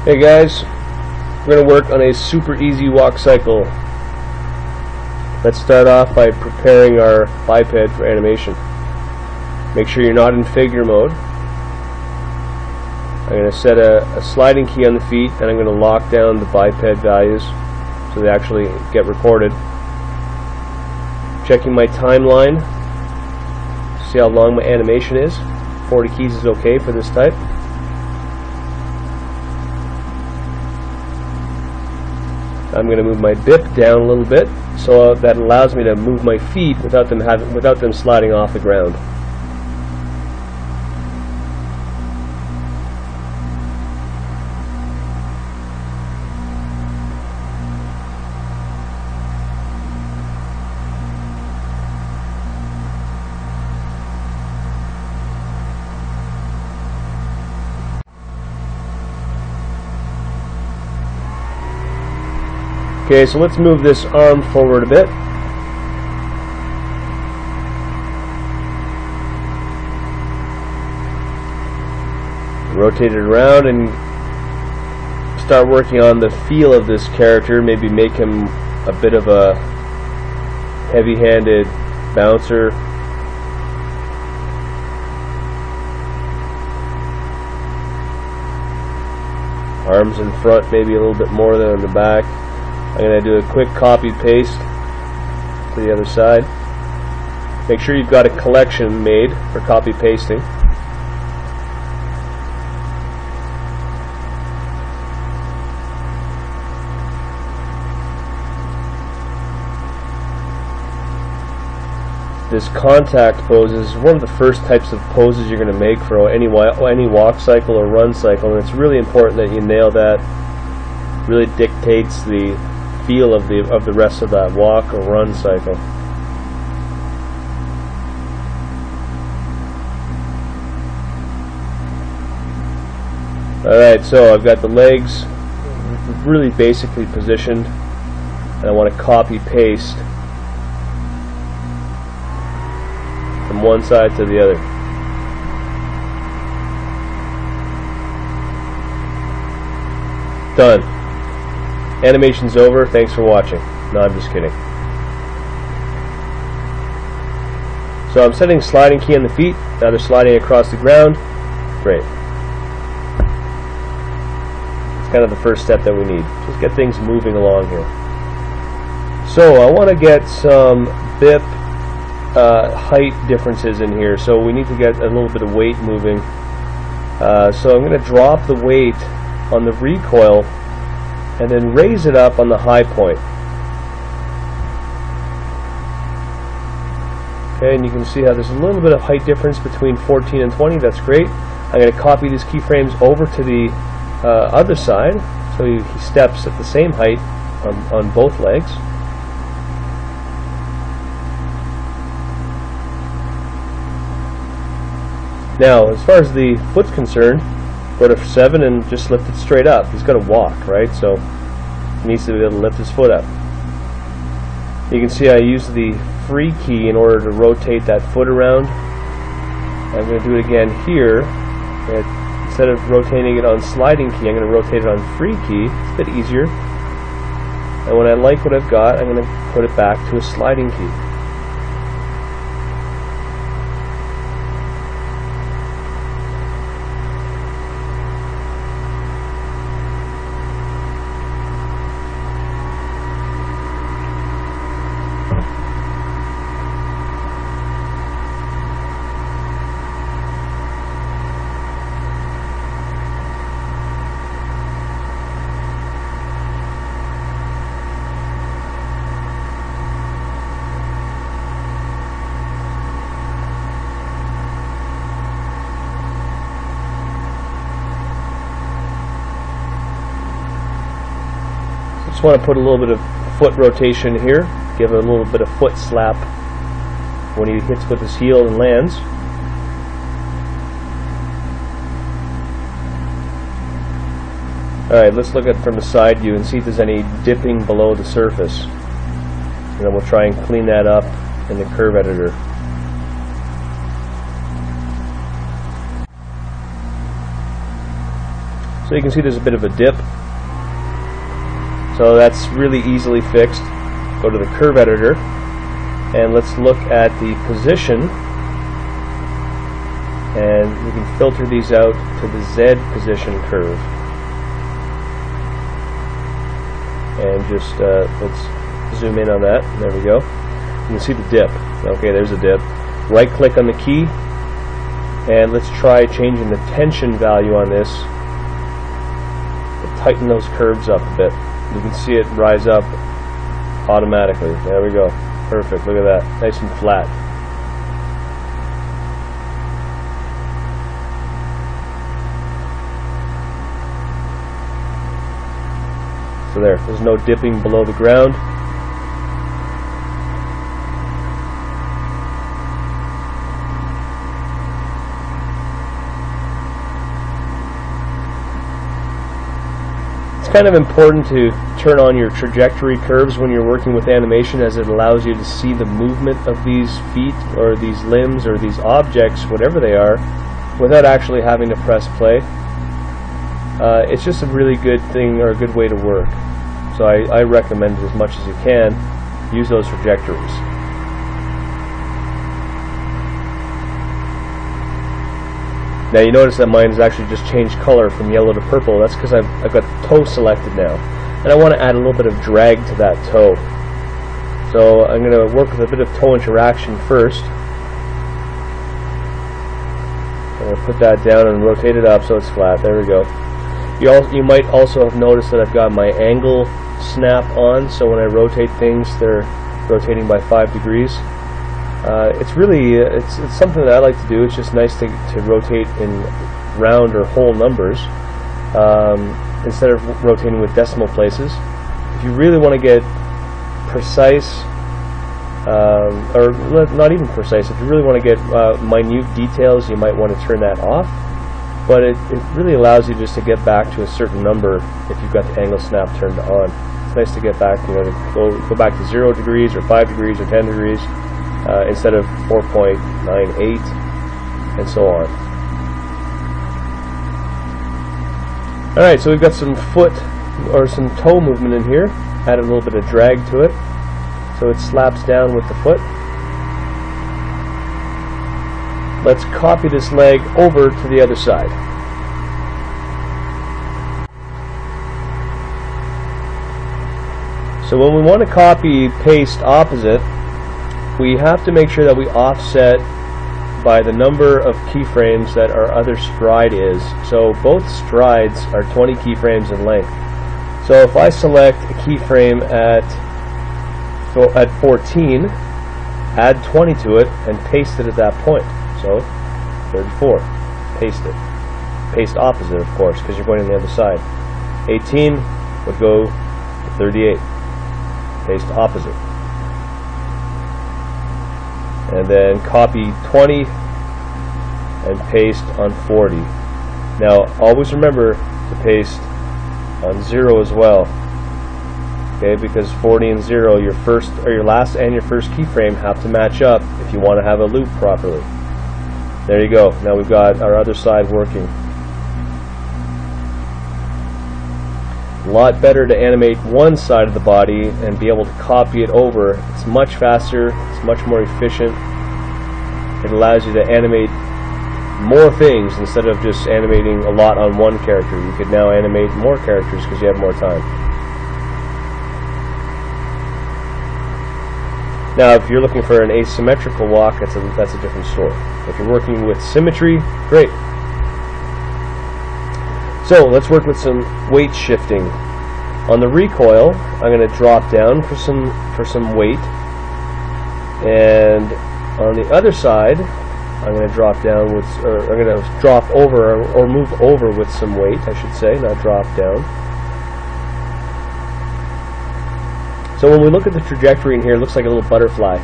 Hey guys, we're going to work on a super easy walk cycle. Let's start off by preparing our biped for animation. Make sure you're not in figure mode. I'm going to set a sliding key on the feet, and I'm going to lock down the biped values so they actually get recorded. Checking my timeline, see how long my animation is. 40 keys is okay for this type. I'm going to move my bip down a little bit so that allows me to move my feet without them sliding off the ground. Okay, so let's move this arm forward a bit. Rotate it around and start working on the feel of this character. Maybe make him a bit of a heavy-handed bouncer. Arms in front, maybe a little bit more than in the back. I'm going to do a quick copy paste to the other side. Make sure you've got a collection made for copy pasting. This contact pose is one of the first types of poses you're going to make for any walk cycle or run cycle, and it's really important that you nail that. Really dictates the feel of the rest of that walk or run cycle. Alright, so I've got the legs really basically positioned, and I want to copy paste from one side to the other. Done. Animation's over. Thanks for watching. No, I'm just kidding. So I'm setting sliding key on the feet. Now they're sliding across the ground. Great. It's kind of the first step that we need. Just get things moving along here. So I want to get some bip height differences in here. So we need to get a little bit of weight moving. So I'm going to drop the weight on the recoil and then raise it up on the high point. Okay, and you can see how there's a little bit of height difference between 14 and 20. That's great. I'm going to copy these keyframes over to the other side, so he steps at the same height on both legs. Now, as far as the foot's concerned, go to 7 and just lift it straight up. He's got to walk, right? So he needs to be able to lift his foot up. You can see I use the free key in order to rotate that foot around. I'm going to do it again here. Instead of rotating it on sliding key, I'm going to rotate it on free key. It's a bit easier. And when I like what I've got, I'm going to put it back to a sliding key. Just want to put a little bit of foot rotation here, give it a little bit of foot slap when he hits with his heel and lands. Alright, let's look at it from the side view and see if there's any dipping below the surface. And then we'll try and clean that up in the curve editor. So you can see there's a bit of a dip. So that's really easily fixed. Go to the curve editor and let's look at the position, and we can filter these out to the Z position curve. And just let's zoom in on that. There we go. You can see the dip. Okay, there's a dip. Right click on the key and let's try changing the tension value on this. Tighten those curves up a bit. You can see it rise up automatically. There we go. Perfect. Look at that. Nice and flat. So there's no dipping below the ground. It's kind of important to turn on your trajectory curves when you're working with animation, as it allows you to see the movement of these feet or these limbs or these objects, whatever they are, without actually having to press play. It's just a really good thing, or a good way to work. So I recommend it as much as you can. Use those trajectories. Now you notice that mine has actually just changed color from yellow to purple. That's because I've got the toe selected now. And I want to add a little bit of drag to that toe. So I'm going to work with a bit of toe interaction first. I'm going to put that down and rotate it up so it's flat. There we go. You might also have noticed that I've got my angle snap on, so when I rotate things, they're rotating by 5 degrees. It's really it's something that I like to do. It's just nice to rotate in round or whole numbers instead of rotating with decimal places. If you really want to get precise, or not even precise, if you really want to get minute details, you might want to turn that off. But it really allows you just to get back to a certain number if you've got the angle snap turned on. It's nice to get back, to go back to 0 degrees or 5 degrees or 10 degrees. Instead of 4.98 and so on. Alright, so we've got some foot or some toe movement in here. Add a little bit of drag to it so it slaps down with the foot. Let's copy this leg over to the other side. So when we want to copy paste opposite, we have to make sure that we offset by the number of keyframes that our other stride is. So both strides are 20 keyframes in length. So if I select a keyframe at 14, add 20 to it and paste it at that point. So 34, paste it. Paste opposite, of course, because you're going on the other side. 18 would go to 38. Paste opposite. And then copy 20 and paste on 40. Now always remember to paste on 0 as well. Okay, because 40 and 0, your first or your last and your first keyframe have to match up if you want to have a loop properly. There you go. Now we've got our other side working. A lot better to animate one side of the body and be able to copy it over. It's much faster, it's much more efficient. It allows you to animate more things instead of just animating a lot on one character. You could now animate more characters because you have more time. Now if you're looking for an asymmetrical walk, that's a different story. If you're working with symmetry, great. So let's work with some weight shifting. On the recoil, I'm going to drop down for some weight, and on the other side, I'm going to drop down with, or I'm going to drop over or move over with some weight, I should say, not drop down. So when we look at the trajectory in here, it looks like a little butterfly.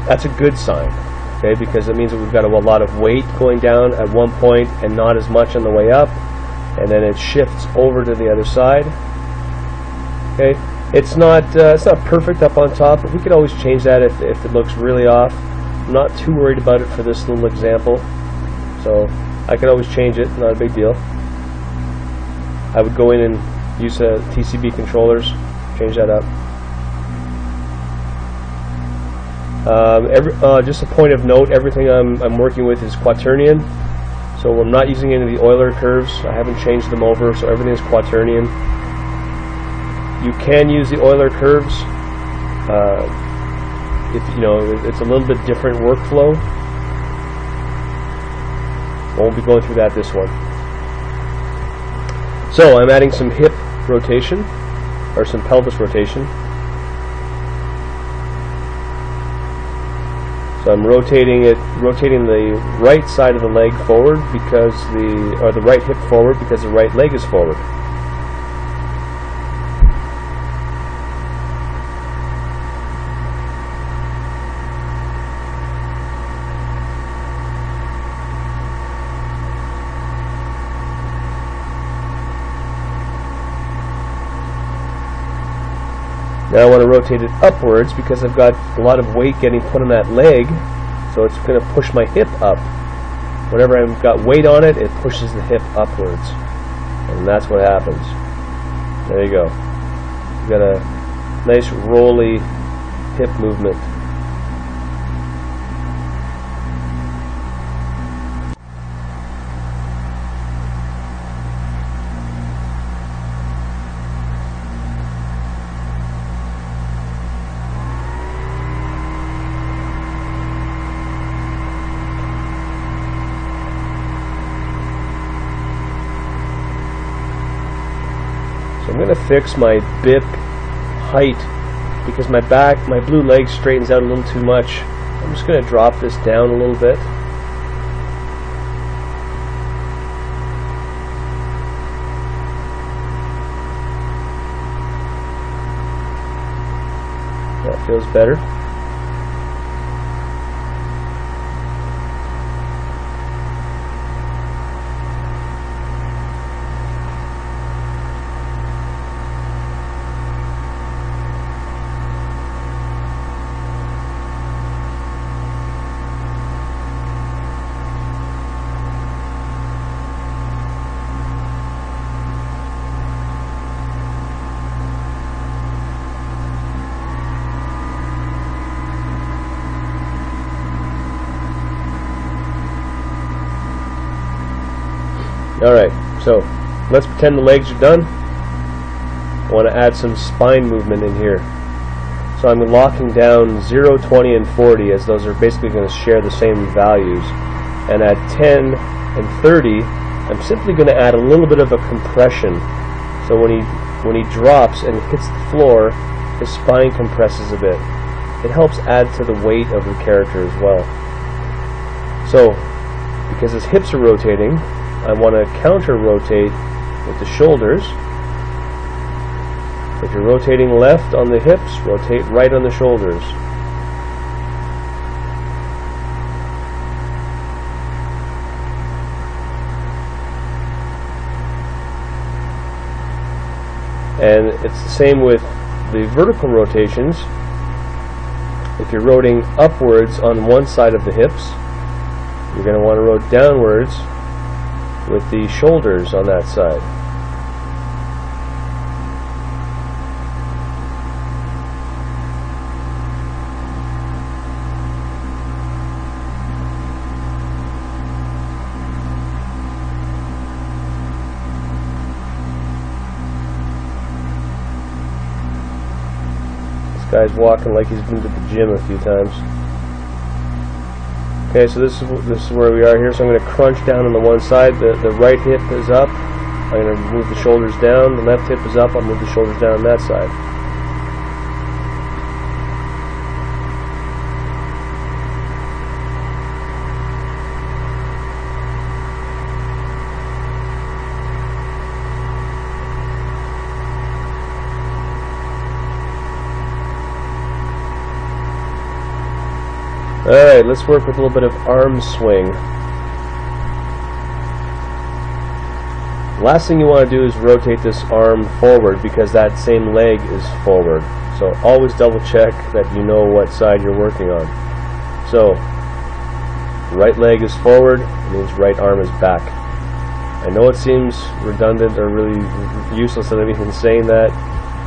That's a good sign. Okay, because it means that we've got a lot of weight going down at one point and not as much on the way up, and then it shifts over to the other side. Okay, it's not perfect up on top, but we can always change that if it looks really off. I'm not too worried about it for this little example, so I can always change it, not a big deal. I would go in and use TCB controllers, change that up. Just a point of note, everything I'm working with is quaternion, so I'm not using any of the Euler curves. I haven't changed them over, so everything is quaternion. You can use the Euler curves if you know it's a little bit different workflow. Won't be going through that this one. So I'm adding some hip rotation, or some pelvis rotation. So I'm rotating the right side of the leg forward because the right hip forward because the right leg is forward. Now I want to rotate it upwards because I've got a lot of weight getting put on that leg, so it's going to push my hip up. Whenever I've got weight on it, it pushes the hip upwards, and that's what happens. There you go. You've got a nice rolly hip movement. I'm going to fix my bip height because my blue leg straightens out a little too much. I'm just going to drop this down a little bit. That feels better. Alright, so let's pretend the legs are done. I want to add some spine movement in here. So I'm locking down 0, 20, and 40 as those are basically going to share the same values. And at 10 and 30, I'm simply going to add a little bit of a compression. So when he drops and hits the floor, his spine compresses a bit. It helps add to the weight of the character as well. So, because his hips are rotating, I want to counter-rotate with the shoulders. If you're rotating left on the hips, rotate right on the shoulders. And it's the same with the vertical rotations. If you're rotating upwards on one side of the hips, you're going to want to rotate downwards with the shoulders on that side. This guy's walking like he's been to the gym a few times. Okay, so this is where we are here. So I'm going to crunch down on the one side. The right hip is up. I'm going to move the shoulders down. The left hip is up. I'll move the shoulders down on that side. Alright, let's work with a little bit of arm swing. Last thing you want to do is rotate this arm forward because that same leg is forward. So always double check that you know what side you're working on. So, right leg is forward, it means right arm is back. I know it seems redundant or really useless that I'm even saying that,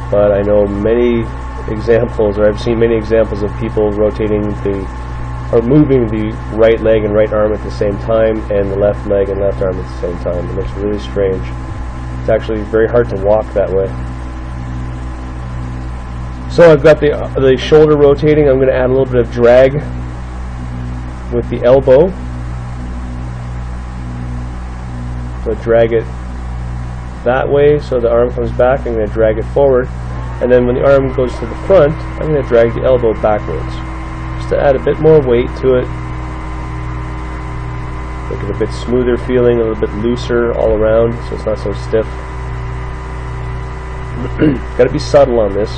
but I know many examples, or I've seen many examples of people rotating or moving the right leg and right arm at the same time, and the left leg and left arm at the same time. It looks really strange. It's actually very hard to walk that way. So I've got the shoulder rotating. I'm going to add a little bit of drag with the elbow. So drag it that way so the arm comes back. I'm going to drag it forward, and then when the arm goes to the front, I'm going to drag the elbow backwards just to add a bit more weight to it. Make it a bit smoother feeling, a little bit looser all around, so it's not so stiff. Got to be subtle on this.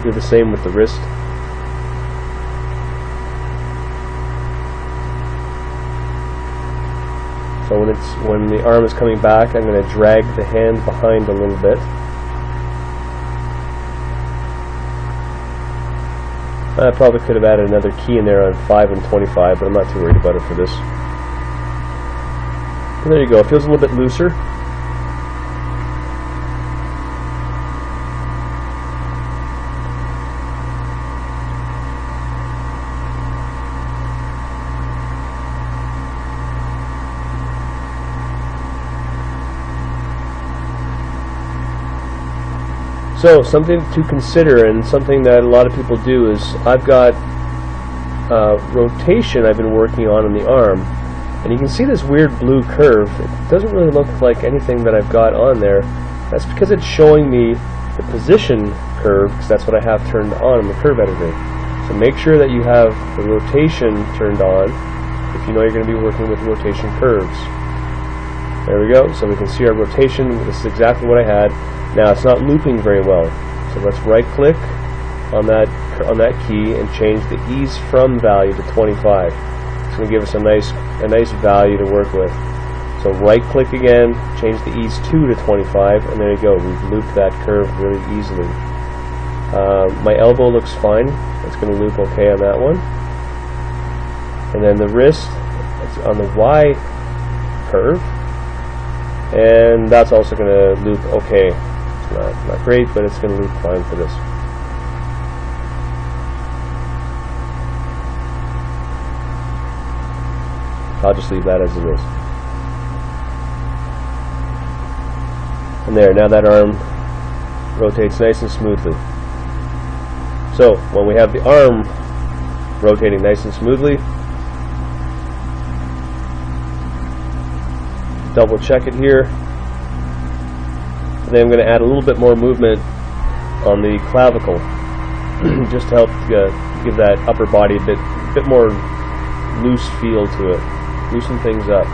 Do the same with the wrist. So when the arm is coming back, I'm going to drag the hand behind a little bit. I probably could have added another key in there on 5 and 25, but I'm not too worried about it for this. And there you go. It feels a little bit looser. So something to consider, and something that a lot of people do, is I've got rotation I've been working on the arm, and you can see this weird blue curve. It doesn't really look like anything that I've got on there. That's because it's showing me the position curve, because that's what I have turned on in the curve editor. So make sure that you have the rotation turned on if you know you're going to be working with rotation curves. There we go. So we can see our rotation. This is exactly what I had. Now it's not looping very well, so let's right click on that key and change the ease from value to 25. It's going to give us a nice value to work with. So right click again, change the ease to 25, and there you go. We've looped that curve really easily. My elbow looks fine. It's going to loop okay on that one. And then the wrist, it's on the Y curve, and that's also going to loop okay. Not great, but it's going to loop fine for this. I'll just leave that as it is. And there, now that arm rotates nice and smoothly. So when we have the arm rotating nice and smoothly, double check it here. Then I'm going to add a little bit more movement on the clavicle, just to help give that upper body a bit more loose feel to it, loosen things up.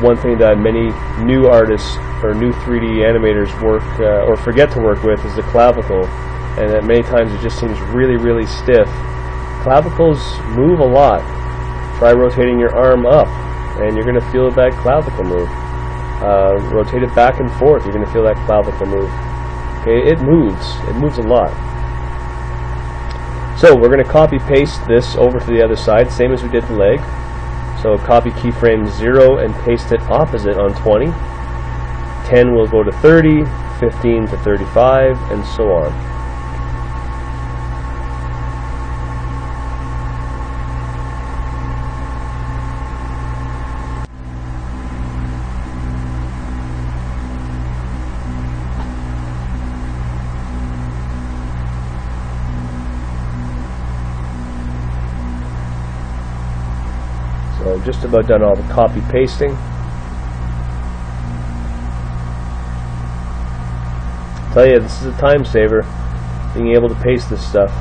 One thing that many new artists or new 3D animators work or forget to work with is the clavicle, and that many times it just seems really, really stiff. Clavicles move a lot. Try rotating your arm up, and you're going to feel that clavicle move. Rotate it back and forth, you're going to feel that clavicle move. Okay, it moves a lot. So we're going to copy paste this over to the other side, same as we did the leg. So copy keyframe 0 and paste it opposite on 20. 10 will go to 30, 15 to 35, and so on. So I'm just about done all the copy pasting. I tell you, this is a time saver, being able to paste this stuff.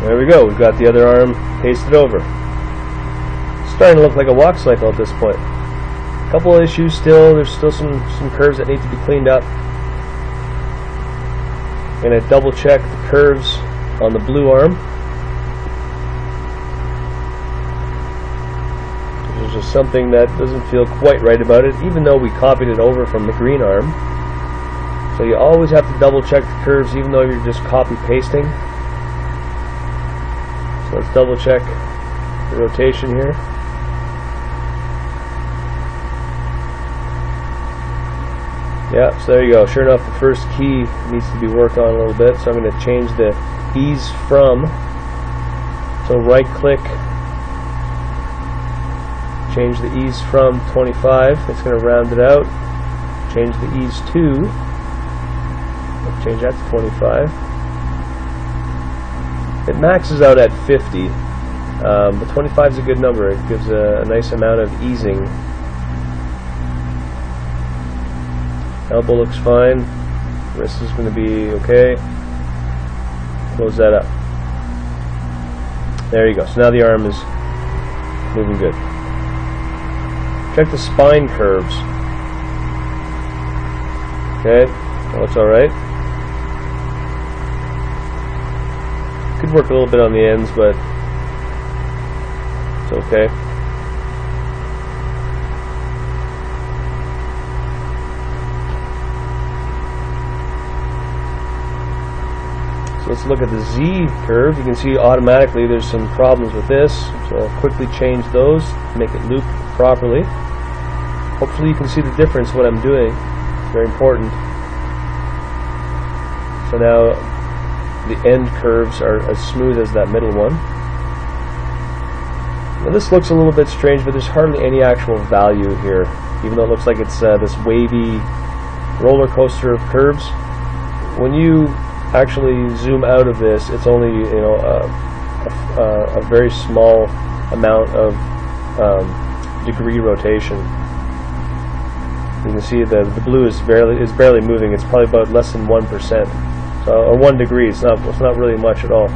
There we go, we've got the other arm pasted over. It's starting to look like a walk cycle at this point. A couple of issues still, there's still some curves that need to be cleaned up. I'm going to double check the curves on the blue arm. There's just something that doesn't feel quite right about it, even though we copied it over from the green arm. So you always have to double check the curves, even though you're just copy pasting. So let's double check the rotation here. Yeah, so there you go. Sure enough, the first key needs to be worked on a little bit, so I'm going to change the ease from. So right click, change the ease from 25. It's going to round it out. Change the ease to. Change that to 25. It maxes out at 50, but 25 is a good number. It gives a nice amount of easing. Elbow looks fine. Wrist is going to be okay. Close that up. There you go. So now the arm is moving good. Check the spine curves. Okay, well, it's alright. Could work a little bit on the ends, but it's okay. So let's look at the Z curve. You can see automatically there's some problems with this, so I'll quickly change those, make it loop properly. Hopefully you can see the difference what I'm doing. It's very important. So now the end curves are as smooth as that middle one. Now this looks a little bit strange, but there's hardly any actual value here, even though it looks like it's this wavy roller coaster of curves. When you actually zoom out of this, it's only, you know, a very small amount of degree rotation. You can see the blue is barely moving. It's probably about less than 1%, so, or 1 degree. It's not really much at all.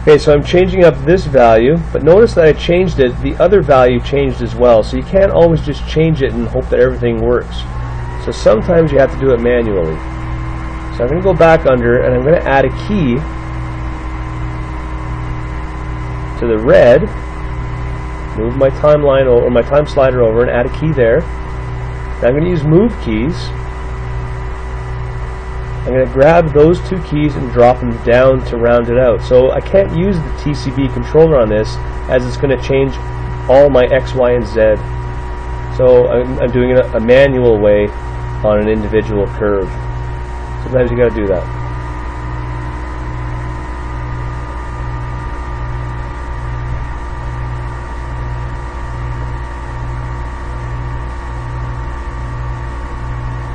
Okay, so I'm changing up this value, but notice that I changed it. The other value changed as well, so you can't always just change it and hope that everything works. So sometimes you have to do it manually. So I'm going to go back under, and I'm going to add a key to the red, move my timeline or my time slider over and add a key there. Now I'm going to use move keys. I'm going to grab those 2 keys and drop them down to round it out. So I can't use the TCB controller on this, as it's going to change all my X, Y, and Z. So I'm doing it a manual way on an individual curve. Sometimes you got to do that.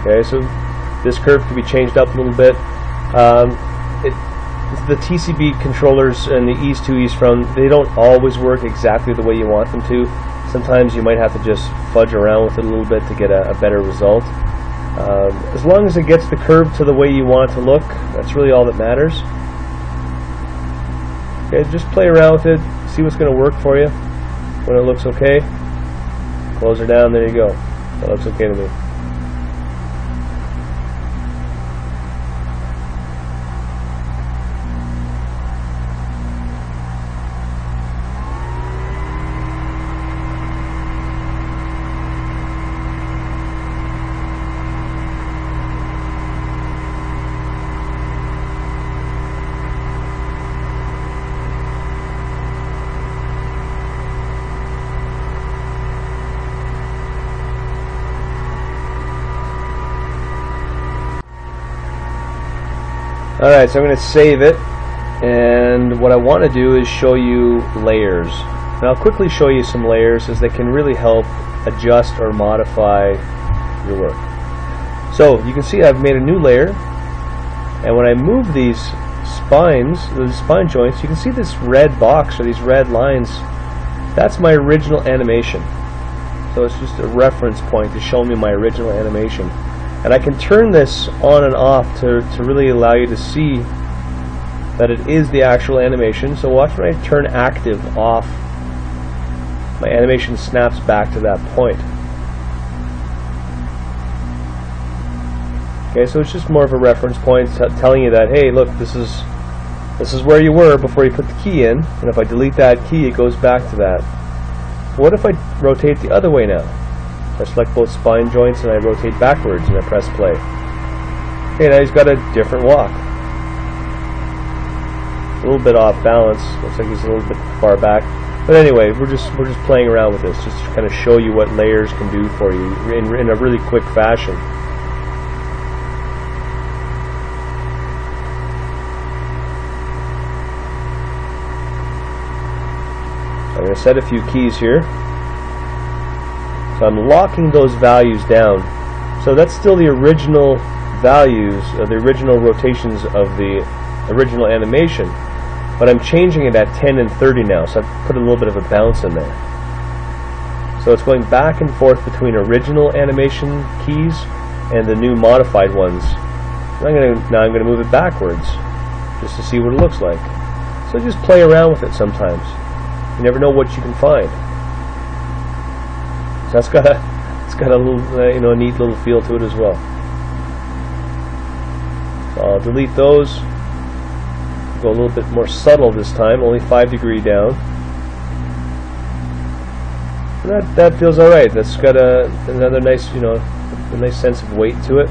Okay, so this curve can be changed up a little bit. The TCB controllers and the ease to, ease from, they don't always work exactly the way you want them to. Sometimes you might have to just fudge around with it a little bit to get a better result. As long as it gets the curve to the way you want it to look, that's really all that matters. Okay, just play around with it, see what's going to work for you. When it looks okay, close her down, there you go. That looks okay to me. Alright, so I'm going to save it, and what I want to do is show you layers. And I'll quickly show you some layers, as they can really help adjust or modify your work. So you can see I've made a new layer, and when I move these spines, the spine joints, you can see this red box or these red lines. That's my original animation. So it's just a reference point to show me my original animation. And I can turn this on and off to really allow you to see that it is the actual animation. So watch when I turn active off, my animation snaps back to that point. Okay, so it's just more of a reference point telling you that, hey, look, this is where you were before you put the key in, and if I delete that key, it goes back to that. What if I rotate the other way now? I select both spine joints and I rotate backwards and I press play. Okay, now he's got a different walk. A little bit off balance. Looks like he's a little bit far back. But anyway, we're just playing around with this, just to kind of show you what layers can do for you in a really quick fashion. I'm going to set a few keys here. So I'm locking those values down. So that's still the original values, the original rotations of the original animation. But I'm changing it at 10 and 30 now, so I've put a little bit of a bounce in there. So it's going back and forth between original animation keys and the new modified ones. And now I'm going to move it backwards, just to see what it looks like. So just play around with it sometimes. You never know what you can find. So it's got a little, a neat little feel to it as well. So I'll delete those. Go a little bit more subtle this time, only 5° down. And that feels all right. That's got another nice, a nice sense of weight to it.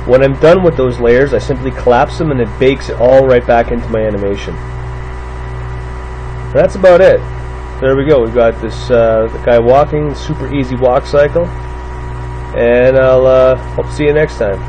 When I'm done with those layers, I simply collapse them and it bakes it all right back into my animation. And that's about it. There we go. We've got this the guy walking, super easy walk cycle, and I'll hope to see you next time.